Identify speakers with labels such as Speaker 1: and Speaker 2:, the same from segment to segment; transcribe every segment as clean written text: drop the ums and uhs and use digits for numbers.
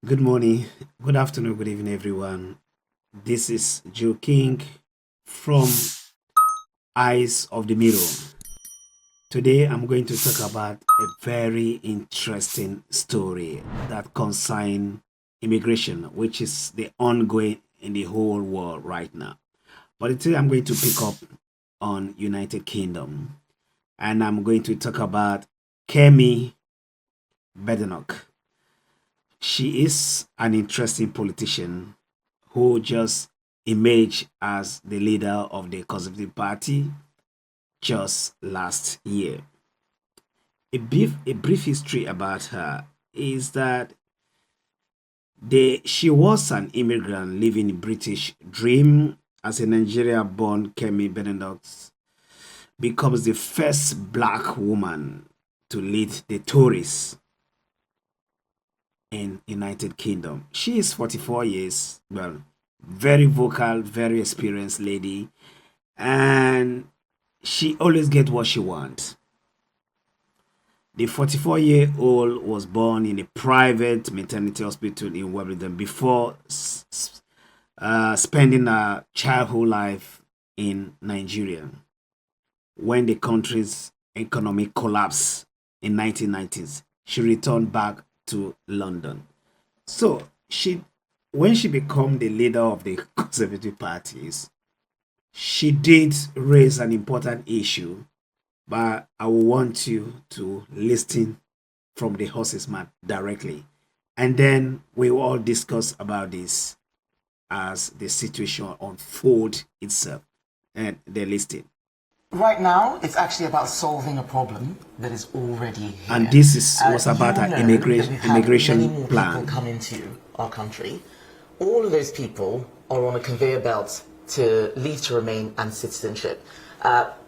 Speaker 1: Good morning, good afternoon, good evening, everyone. This is Joe King from Eyes of the Mirror. Today, I'm going to talk about a very interesting story that concerns immigration, which is the ongoing in the whole world right now. But today, I'm going to pick up on United Kingdom, and I'm going to talk about Kemi Badenoch. She is an interesting politician who just emerged as the leader of the Conservative Party just last year. A brief history about her is that she was an immigrant living the British dream. As a Nigeria-born, Kemi Badenoch becomes the first black woman to lead the Tories in United Kingdom. She is 44 years, well, very vocal, very experienced lady, and she always gets what she wants. The 44-year-old was born in a private maternity hospital in Wimbledon before spending her childhood life in Nigeria when the country's economic collapsed in 1990s. She returned back to London. So when she became the leader of the Conservative parties, she did raise an important issue, but I will want you to listen from the horse's mouth directly. And then we will all discuss about this as the situation unfolds itself. And the listing.
Speaker 2: Right now, it's actually about solving a problem that is already here.
Speaker 1: And this was about an immigration
Speaker 2: many more
Speaker 1: plan.
Speaker 2: People come into our country. All of those people are on a conveyor belt to leave to remain and citizenship.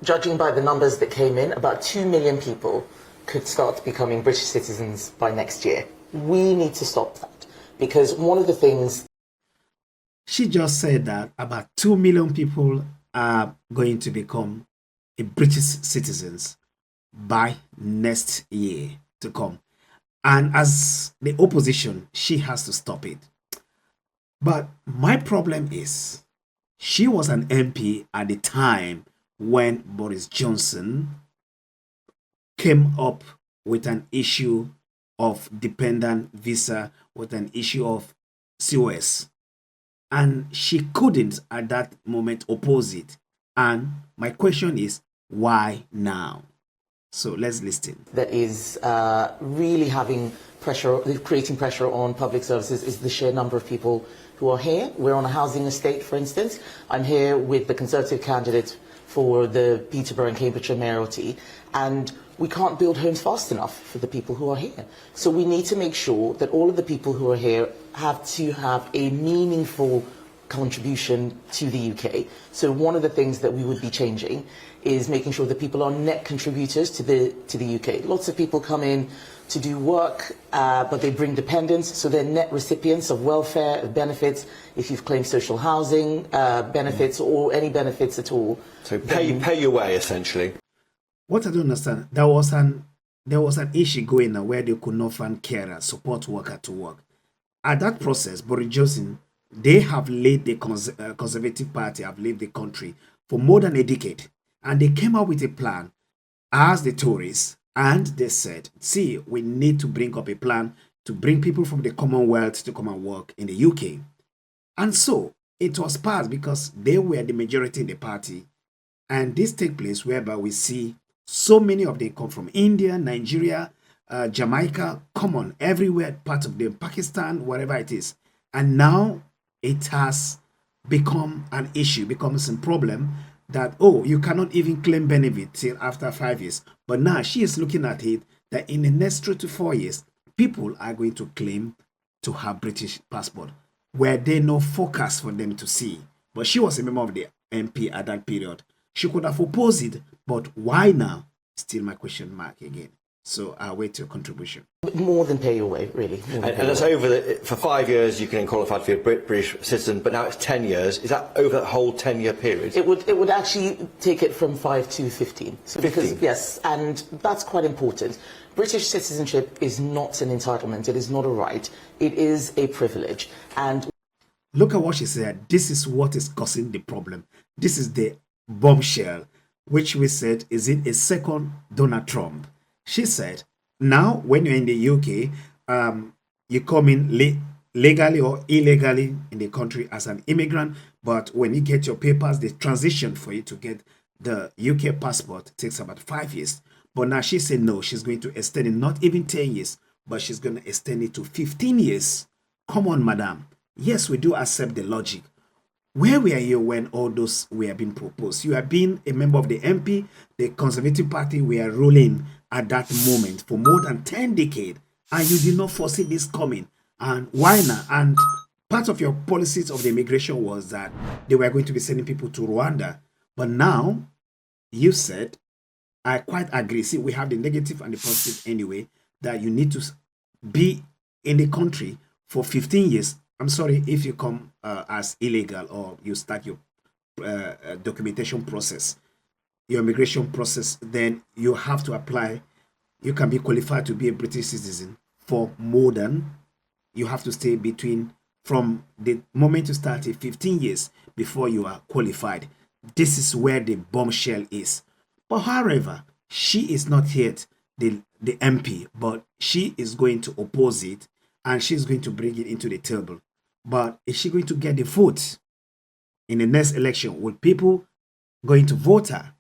Speaker 2: Judging by the numbers that came in, about 2 million people could start becoming British citizens by next year. We need to stop that because one of the things...
Speaker 1: She just said that about 2 million people are going to become British citizens by next year to come. And as the opposition, she has to stop it. But my problem is, she was an MP at the time when Boris Johnson came up with an issue of dependent visa, with an issue of COS. And she couldn't at that moment oppose it. And my question is, why now? So let's listen.
Speaker 2: That is really creating pressure on public services is the sheer number of people who are here. We're on a housing estate, for instance. I'm here with the Conservative candidate for the Peterborough and Cambridgeshire mayoralty, and we can't build homes fast enough for the people who are here. So we need to make sure that all of the people who are here have to have a meaningful contribution to the UK. So one of the things that we would be changing is making sure that people are net contributors to the UK. Lots of people come in to do work, but they bring dependents, so they're net recipients of welfare, of benefits, if you've claimed social housing benefits or any benefits at all.
Speaker 3: So pay your way, essentially.
Speaker 1: What I don't understand, there was an issue going on where they could not find carers, support worker to work. At that process, Boris Johnson, they have led the Conservative Party, have led the country for more than a decade. And they came up with a plan as the Tories. And they said, see, we need to bring up a plan to bring people from the Commonwealth to come and work in the UK. And so it was passed because they were the majority in the party. And this takes place whereby we see so many of them come from India, Nigeria, Jamaica, common everywhere, part of them, Pakistan, wherever it is. And now it has become an issue, becomes a problem that, oh, you cannot even claim benefit till after 5 years. But now she is looking at it that in the next 3 to 4 years, people are going to claim to have British passport, where they no focus for them to see. But she was a member of the MP at that period. She could have opposed it, but why now? Still my question mark again. So I'll wait your contribution.
Speaker 2: More than pay your way, really.
Speaker 3: And that's for 5 years you can qualify to be a British citizen, but now it's 10 years. Is that over that whole 10-year period?
Speaker 2: It would actually take it from 5 to 15. So
Speaker 3: 15?
Speaker 2: Because, yes, and that's quite important. British citizenship is not an entitlement. It is not a right. It is a privilege. And
Speaker 1: Look at what she said. This is what is causing the problem. This is the bombshell, which we said, is it a second Donald Trump? She said, now when you're in the UK, you come in legally or illegally in the country as an immigrant, but when you get your papers, the transition for you to get the UK passport takes about 5 years. But now she said no, she's going to extend it, not even 10 years, but she's going to extend it to 15 years. Come on, madam. Yes, we do accept the logic. Where were you when all those were being proposed? You have been a member of the MP, the Conservative Party were ruling at that moment for more than 10 decades, and you did not foresee this coming. And why not? And part of your policies of the immigration was that they were going to be sending people to Rwanda. But now, you said, I quite agree. See, we have the negative and the positive anyway, that you need to be in the country for 15 years. I'm sorry if you come as illegal or you start your documentation process, your immigration process, then you have to apply. You can be qualified to be a British citizen for more than, you have to stay between, from the moment you started, 15 years before you are qualified. This is where the bombshell is. But however, she is not yet the MP, but she is going to oppose it and she's going to bring it into the table. But is she going to get the vote in the next election? Will people going to vote her?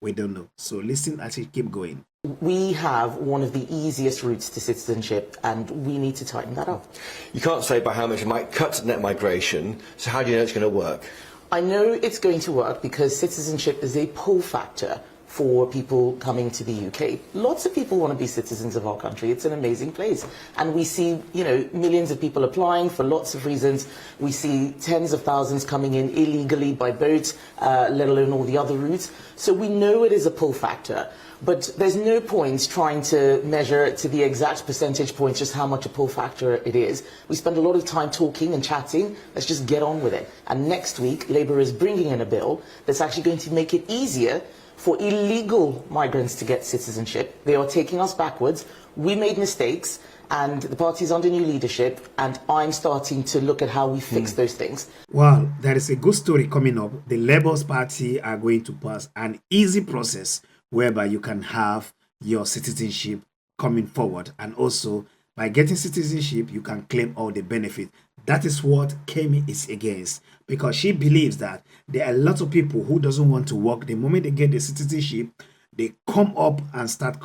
Speaker 1: We don't know. So listen as she keep going.
Speaker 2: we have one of the easiest routes to citizenship, and we need to tighten that up.
Speaker 3: You can't say by how much it might cut net migration, so how do you know it's going to work?
Speaker 2: I know it's going to work because citizenship is a pull factor for people coming to the UK. Lots of people want to be citizens of our country. It's an amazing place. And we see, millions of people applying for lots of reasons. We see tens of thousands coming in illegally by boat, let alone all the other routes. So we know it is a pull factor. But there's no point trying to measure to the exact percentage points just how much a pull factor it is. We spend a lot of time talking and chatting. Let's just get on with it. And next week, Labour is bringing in a bill that's actually going to make it easier for illegal migrants to get citizenship. They are taking us backwards. We made mistakes, and the party's under new leadership, and I'm starting to look at how we fix those things.
Speaker 1: Well, there is a good story coming up. The Labour Party are going to pass an easy process whereby you can have your citizenship coming forward, and also by getting citizenship you can claim all the benefits. That is what Kemi is against, because she believes that there are a lot of people who doesn't want to work. The moment they get the citizenship, they come up and start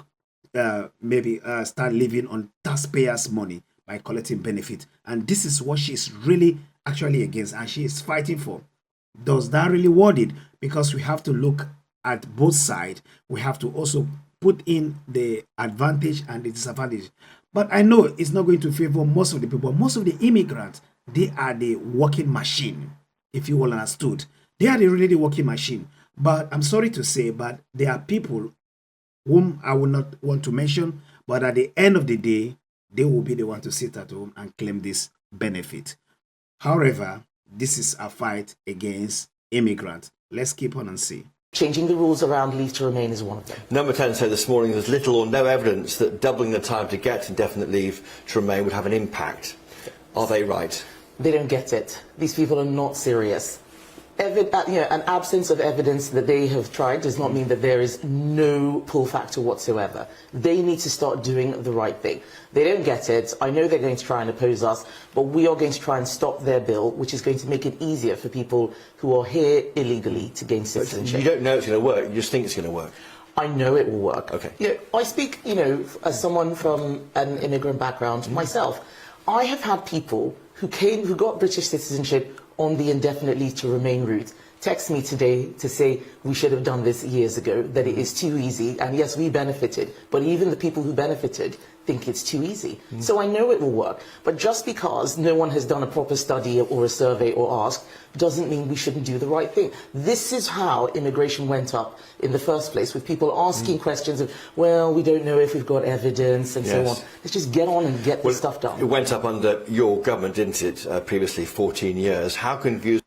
Speaker 1: start living on taxpayers' money by collecting benefit. And this is what she's really actually against, and she is fighting for. Does that really worth it? Because we have to look at both sides. We have to also put in the advantage and the disadvantage. But I know it's not going to favor most of the people. Most of the immigrants, they are the working machine, if you all understood. They are really the working machine. But I'm sorry to say, but there are people whom I will not want to mention, but at the end of the day, they will be the one to sit at home and claim this benefit. However, this is a fight against immigrants. Let's keep on and see.
Speaker 2: Changing the rules around leave to remain is one of them.
Speaker 3: Number 10 said this morning there's little or no evidence that doubling the time to get indefinite leave to remain would have an impact. Are they right?
Speaker 2: They don't get it. These people are not serious. An absence of evidence that they have tried does not mean that there is no pull factor whatsoever. They need to start doing the right thing. They don't get it. I know they're going to try and oppose us, but we are going to try and stop their bill, which is going to make it easier for people who are here illegally to gain citizenship.
Speaker 3: You don't know it's going to work, you just think it's going to work.
Speaker 2: I know it will work.
Speaker 3: Okay.
Speaker 2: I speak, as someone from an immigrant background myself. I have had people who got British citizenship on the indefinite leave to remain route text me today to say we should have done this years ago, that it is too easy, and yes, we benefited, but even the people who benefited think it's too easy. So I know it will work, but just because no one has done a proper study or a survey or asked doesn't mean we shouldn't do the right thing. This is how immigration went up in the first place, with people asking questions of, well, we don't know if we've got evidence and so on. Let's just get on and get this stuff done.
Speaker 3: It went up under your government, didn't it, previously 14 years. How confused?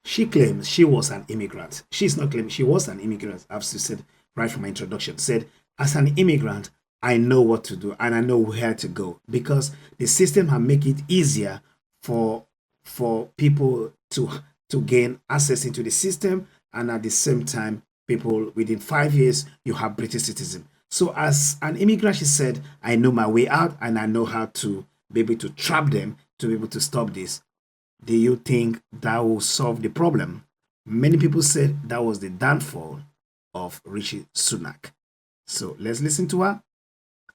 Speaker 1: She claims she was an immigrant. She's not claiming she was an immigrant, as you said right from my introduction. Said, as an immigrant, I know what to do and I know where to go, because the system has make it easier for people to gain access into the system, and at the same time, people within 5 years you have British citizen. So as an immigrant, she said, I know my way out and I know how to be able to trap them to be able to stop this. Do you think that will solve the problem? Many people said that was the downfall of Rishi Sunak. So let's listen to her.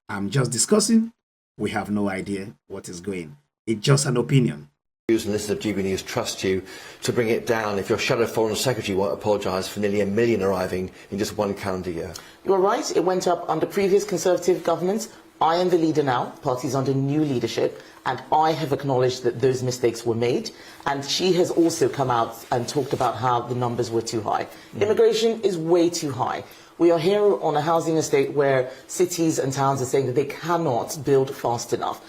Speaker 1: I'm just discussing. We have no idea what is going. It's just an opinion.
Speaker 3: And listeners of GB News trust you to bring it down if your shadow foreign secretary won't apologise for nearly 1 million arriving in just one calendar year.
Speaker 2: You are right, it went up under previous Conservative governments. I am the leader now, party's under new leadership, and I have acknowledged that those mistakes were made. And she has also come out and talked about how the numbers were too high. Immigration is way too high. We are here on a housing estate where cities and towns are saying that they cannot build fast enough.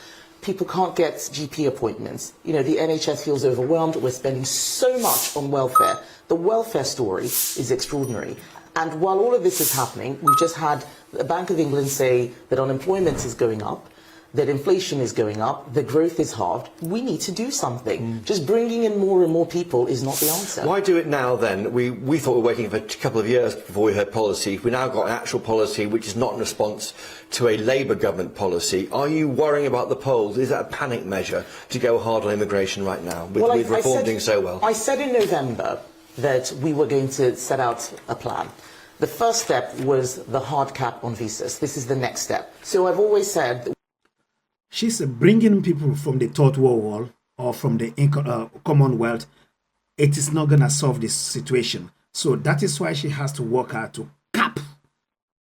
Speaker 2: People can't get GP appointments. You know, the NHS feels overwhelmed. We're spending so much on welfare. The welfare story is extraordinary. And while all of this is happening, we've just had the Bank of England say that unemployment is going up, that inflation is going up, the growth is halved. We need to do something. Just bringing in more and more people is not the answer.
Speaker 3: Why do it now then? We thought we were waiting for a couple of years before we heard policy. We now got an actual policy which is not in response to a Labour government policy. Are you worrying about the polls? Is that a panic measure to go hard on immigration right now, with Reform doing so well?
Speaker 2: I said in November that we were going to set out a plan. The first step was the hard cap on visas. This is the next step. So I've always said...
Speaker 1: She's bringing people from the third world or from the Commonwealth. It is not going to solve this situation. So that is why she has to work hard to cap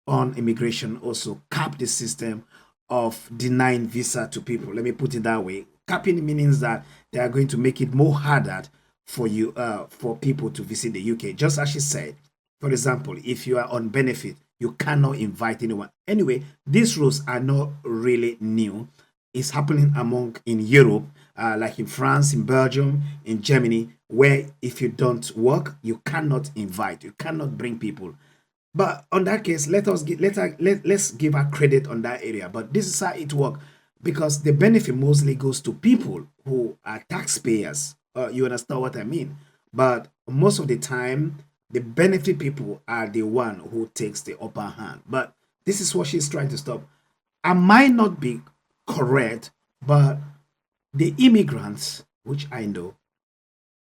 Speaker 1: on immigration, also cap the system of denying visa to people. Let me put it that way. Capping means that they are going to make it more harder for people to visit the UK. Just as she said, for example, if you are on benefit, you cannot invite anyone. Anyway, these rules are not really new. It's happening in Europe, like in France, in Belgium, in Germany, where if you don't work, you cannot invite, you cannot bring people. But on that case, let's give her credit on that area. But this is how it works, because the benefit mostly goes to people who are taxpayers. You understand what I mean? But most of the time, the benefit people are the one who takes the upper hand. But this is what she's trying to stop. I might not be correct, but the immigrants, which I know,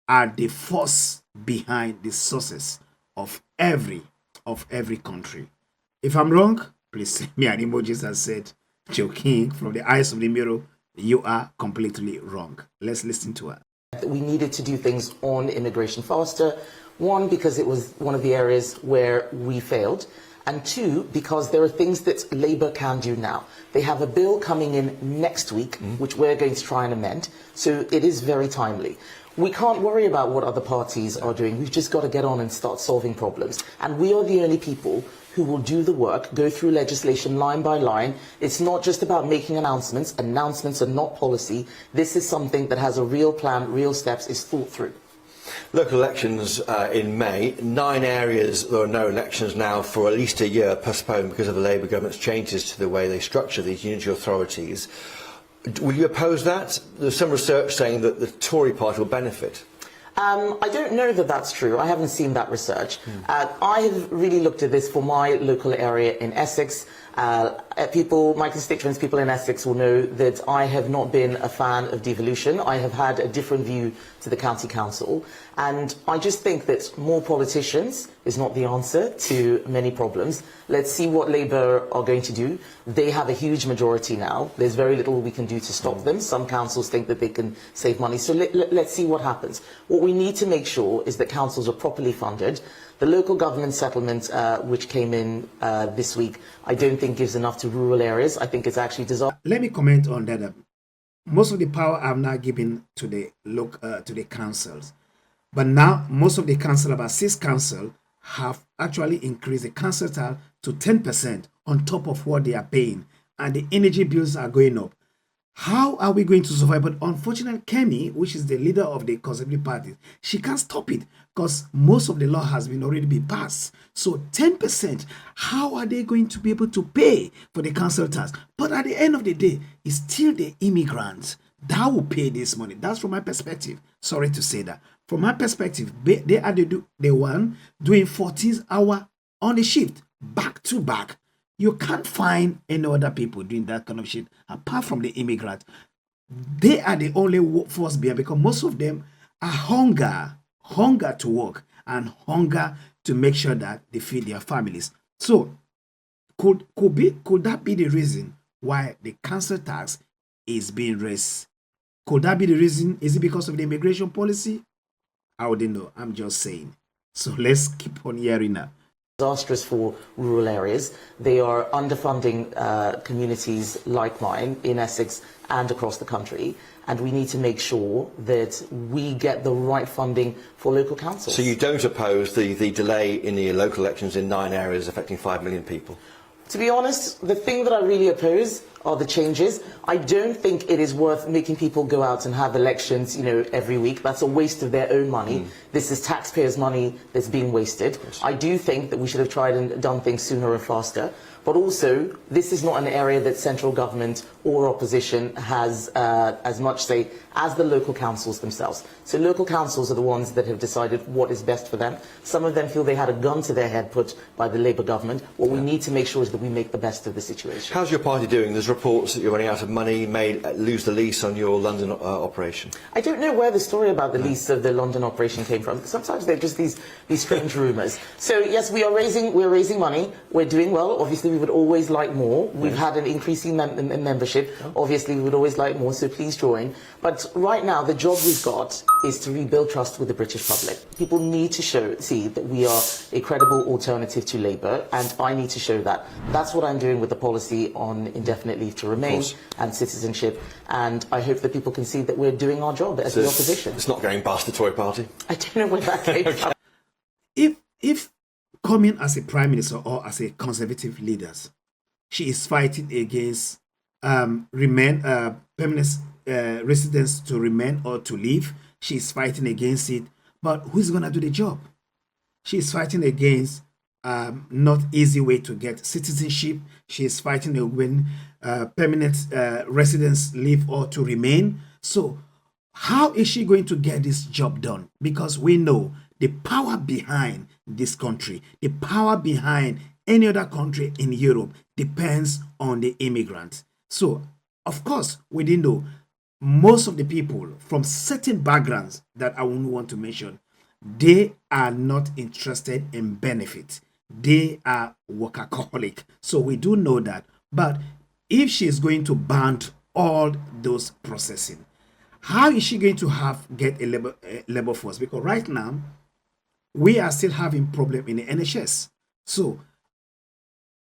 Speaker 1: are the force behind the sources of every country. If I'm wrong, please send me an emoji that said, joking, from the eyes of the mirror, you are completely wrong. Let's listen to her.
Speaker 2: We needed to do things on immigration faster. One, because it was one of the areas where we failed. And two, because there are things that Labour can do now. They have a bill coming in next week, which we're going to try and amend. So it is very timely. We can't worry about what other parties are doing. We've just got to get on and start solving problems. And we are the only people who will do the work, go through legislation line by line. It's not just about making announcements. Announcements are not policy. This is something that has a real plan, real steps, is thought through.
Speaker 3: Local elections in May. 9 areas, there are no elections now for at least a year, postponed because of the Labour government's changes to the way they structure these unitary authorities. Will you oppose that? There's some research saying that the Tory party will benefit.
Speaker 2: I don't know that that's true. I haven't seen that research. I have really looked at this for my local area in Essex. My constituents, people in Essex will know that I have not been a fan of devolution. I have had a different view to the county council. And I just think that more politicians is not the answer to many problems. Let's see what Labour are going to do. They have a huge majority now. There's very little we can do to stop them. Some councils think that they can save money. So let's see what happens. What we need to make sure is that councils are properly funded. The local government settlement, which came in this week, I don't think gives enough to rural areas. I think it's actually disastrous.
Speaker 1: Let me comment on that. Most of the power I've now given to the councils. But now, most of the council, about 6 councils, have actually increased the council tax to 10% on top of what they are paying. And the energy bills are going up. How are we going to survive? But unfortunately, Kemi, which is the leader of the Conservative Party, she can't stop it because most of the law has been already been passed. So 10%, how are they going to be able to pay for the council tax? But at the end of the day, it's still the immigrants that will pay this money. That's from my perspective. Sorry to say that. From my perspective, they are the one doing 14 hours on the shift, back to back. You can't find any other people doing that kind of shit apart from the immigrants. They are the only workforce behind because most of them are hunger to work and hunger to make sure that they feed their families. So could that be the reason why the council tax is being raised? Could that be the reason? Is it because of the immigration policy? I wouldn't know. I'm just saying. So let's keep on hearing that.
Speaker 2: Disastrous for rural areas. They are underfunding communities like mine in Essex and across the country, and we need to make sure that we get the right funding for local councils.
Speaker 3: So you don't oppose the delay in the local elections in 9 areas affecting 5 million people?
Speaker 2: To be honest, the thing that I really oppose are the changes. I don't think it is worth making people go out and have elections, every week. That's a waste of their own money. This is taxpayers' money that's being wasted. I do think that we should have tried and done things sooner and faster. But also, this is not an area that central government or opposition has as much say as the local councils themselves. So local councils are the ones that have decided what is best for them. Some of them feel they had a gun to their head put by the Labour government. What we need to make sure is that we make the best of the situation.
Speaker 3: How's your party doing? There's reports that you're running out of money, may lose the lease on your London operation.
Speaker 2: I don't know where the story about the lease of the London operation came from. Sometimes they're just these strange rumours. So yes, we're raising money. We're doing well. Obviously, we would always like more. We've had an increasing membership. Obviously, we would always like more. So please join. But right now, the job we've got is to rebuild trust with the British public. People need to see that we are a credible alternative to Labour, and I need to show that. That's what I'm doing with the policy on indefinite leave to remain and citizenship, and I hope that people can see that we're doing our job as the opposition.
Speaker 3: It's not going past the Tory party?
Speaker 2: I don't know where that came from.
Speaker 1: If coming as a prime minister or as a conservative leader, she is fighting against permanent residents to remain or to leave. She's fighting against it. But who's going to do the job? She's fighting against not easy way to get citizenship. She's fighting against permanent residents leave or to remain. So how is she going to get this job done? Because we know the power behind this country, the power behind any other country in Europe depends on the immigrants. So, of course, we didn't know most of the people from certain backgrounds that I wouldn't want to mention, they are not interested in benefit. They are workaholic. So we do know that. But if she's going to ban all those processing, how is she going to get a labor force? Because right now, we are still having problem in the NHS. So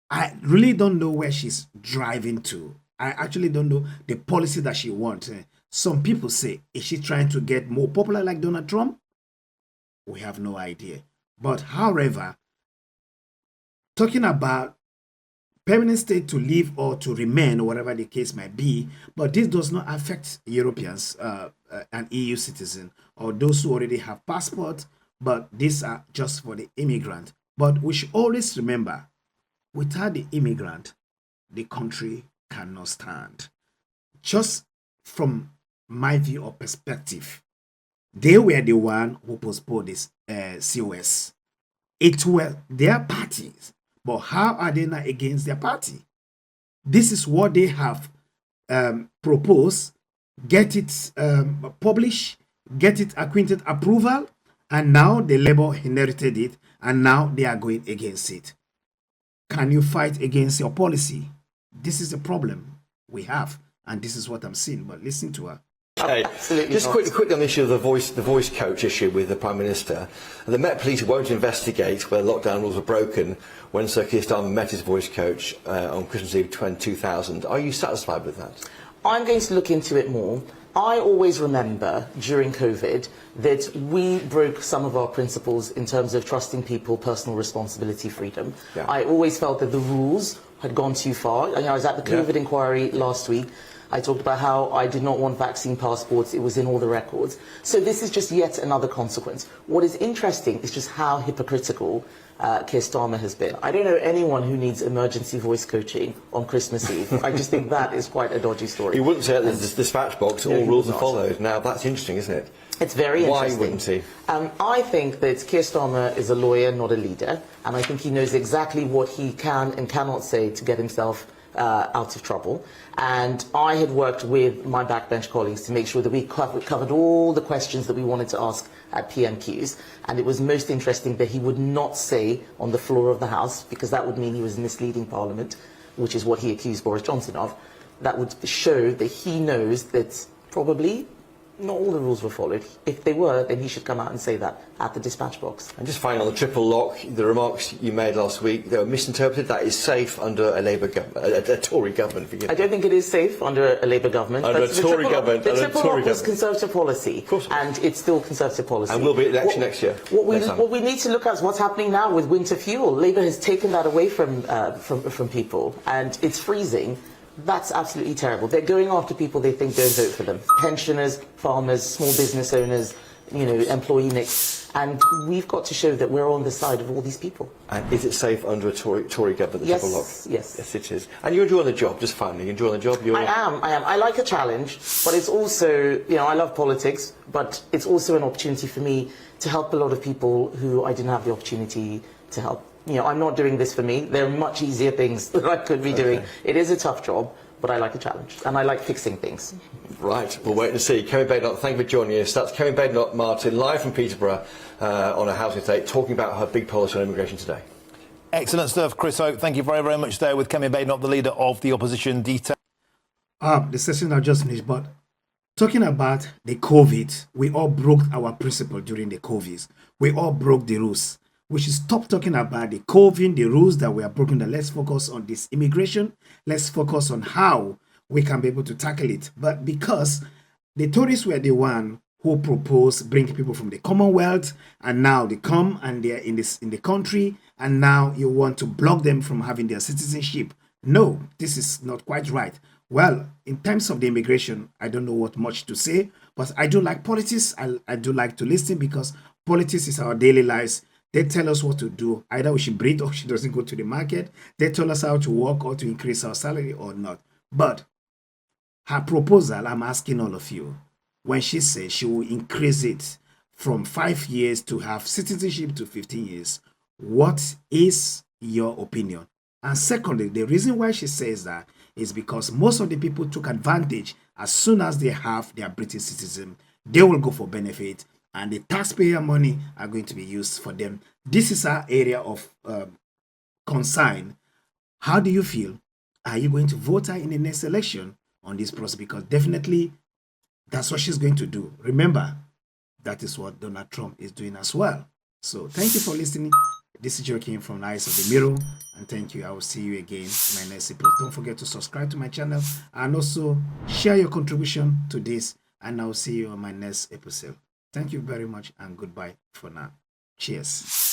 Speaker 1: I really don't know where she's driving to. I actually don't know the policy that she wants. Some people say, is she trying to get more popular like Donald Trump? We have no idea. But however, talking about permanent state to leave or to remain, or whatever the case might be, but this does not affect Europeans and EU citizens or those who already have passports, but these are just for the immigrant. But we should always remember, without the immigrant, the country cannot stand. Just from my view or perspective, they were the one who postponed this COS. It were their parties, but how are they not against their party? This is what they have proposed, get it published, get it acquainted approval, and now the Labour inherited it, and now they are going against it. Can you fight against your policy? This is the problem we have, and this is what I'm seeing. But listen to her.
Speaker 3: Okay. Just quickly on the issue of the voice coach issue with the Prime Minister. The Met Police won't investigate whether lockdown rules were broken when Sir Keir Starmer met his voice coach on Christmas Eve 2000. Are you satisfied with that?
Speaker 2: I'm going to look into it more. I always remember during COVID that we broke some of our principles in terms of trusting people, personal responsibility, freedom. Yeah. I always felt that the rules had gone too far. I was at the COVID inquiry last week. I talked about how I did not want vaccine passports. It was in all the records. So this is just yet another consequence. What is interesting is just how hypocritical Keir Starmer has been. I don't know anyone who needs emergency voice coaching on Christmas Eve. I just think that is quite a dodgy story.
Speaker 3: He wouldn't say that there's dispatch box, all rules are followed. Now, that's interesting, isn't it?
Speaker 2: It's very interesting.
Speaker 3: Why wouldn't he?
Speaker 2: I think that Keir Starmer is a lawyer, not a leader, and I think he knows exactly what he can and cannot say to get himself out of trouble. And I had worked with my backbench colleagues to make sure that we covered all the questions that we wanted to ask at PMQs, and it was most interesting that he would not say on the floor of the House, because that would mean he was misleading Parliament, which is what he accused Boris Johnson of. That would show that he knows that probably not all the rules were followed. If they were, then he should come out and say that at the dispatch box.
Speaker 3: And just finally on the triple lock, the remarks you made last week, they were misinterpreted. That is safe under a Labour government, a Tory government. Forgive me.
Speaker 2: I don't think it is safe under a Labour government.
Speaker 3: Under a Tory government.
Speaker 2: The triple lock was Conservative policy, and it's still Conservative policy.
Speaker 3: And will be election next year.
Speaker 2: What we need to look at is what's happening now with winter fuel. Labour has taken that away from people, and it's freezing. That's absolutely terrible. They're going after people they think don't vote for them. Pensioners, farmers, small business owners, employee mix. And we've got to show that we're on the side of all these people.
Speaker 3: And is it safe under a Tory government, the triple lock?
Speaker 2: Yes.
Speaker 3: Yes, it is. And you're enjoying the job, just finally. You're enjoying the job?
Speaker 2: I am. I like a challenge, but it's also, I love politics, but it's also an opportunity for me to help a lot of people who I didn't have the opportunity to help. I'm not doing this for me. There are much easier things that I could be doing. It is a tough job, but I like a challenge, and I like fixing things.
Speaker 3: Right, we'll wait and see. Kevin Badenoch, thank you for joining us. That's Kevin Badenoch Martin, live from Peterborough on a housing estate, talking about her big policy on immigration today.
Speaker 4: Excellent stuff, Chris Oak. Thank you very, very much there with Kevin Badenoch, the leader of the opposition. Detail.
Speaker 1: The session I just finished, but talking about the COVID, we all broke our principle during the COVID. We all broke the rules. We should stop talking about the COVID, the rules that we are broken. That let's focus on this immigration. Let's focus on how we can be able to tackle it. But because the Tories were the one who proposed bringing people from the Commonwealth, and now they come and they are in the country, and now you want to block them from having their citizenship. No, this is not quite right. Well, in terms of the immigration, I don't know what much to say, but I do like politics. I do like to listen, because politics is our daily lives. They tell us what to do. Either we should breed or she doesn't go to the market. They tell us how to work or to increase our salary or not. But her proposal, I'm asking all of you, when she says she will increase it from 5 years to have citizenship to 15 years, what is your opinion? And secondly, the reason why she says that is because most of the people took advantage. As soon as they have their British citizen, they will go for benefit, and the taxpayer money are going to be used for them. This is our area of concern. How do you feel? Are you going to vote her in the next election on this process? Because definitely that's what she's going to do. Remember, that is what Donald Trump is doing as well. So thank you for listening. This is Joaquin from the Eyes of the Mirror, and thank you. I will see you again in my next episode. Don't forget to subscribe to my channel and also share your contribution to this, and I'll see you on my next episode. Thank you very much, and goodbye for now. Cheers.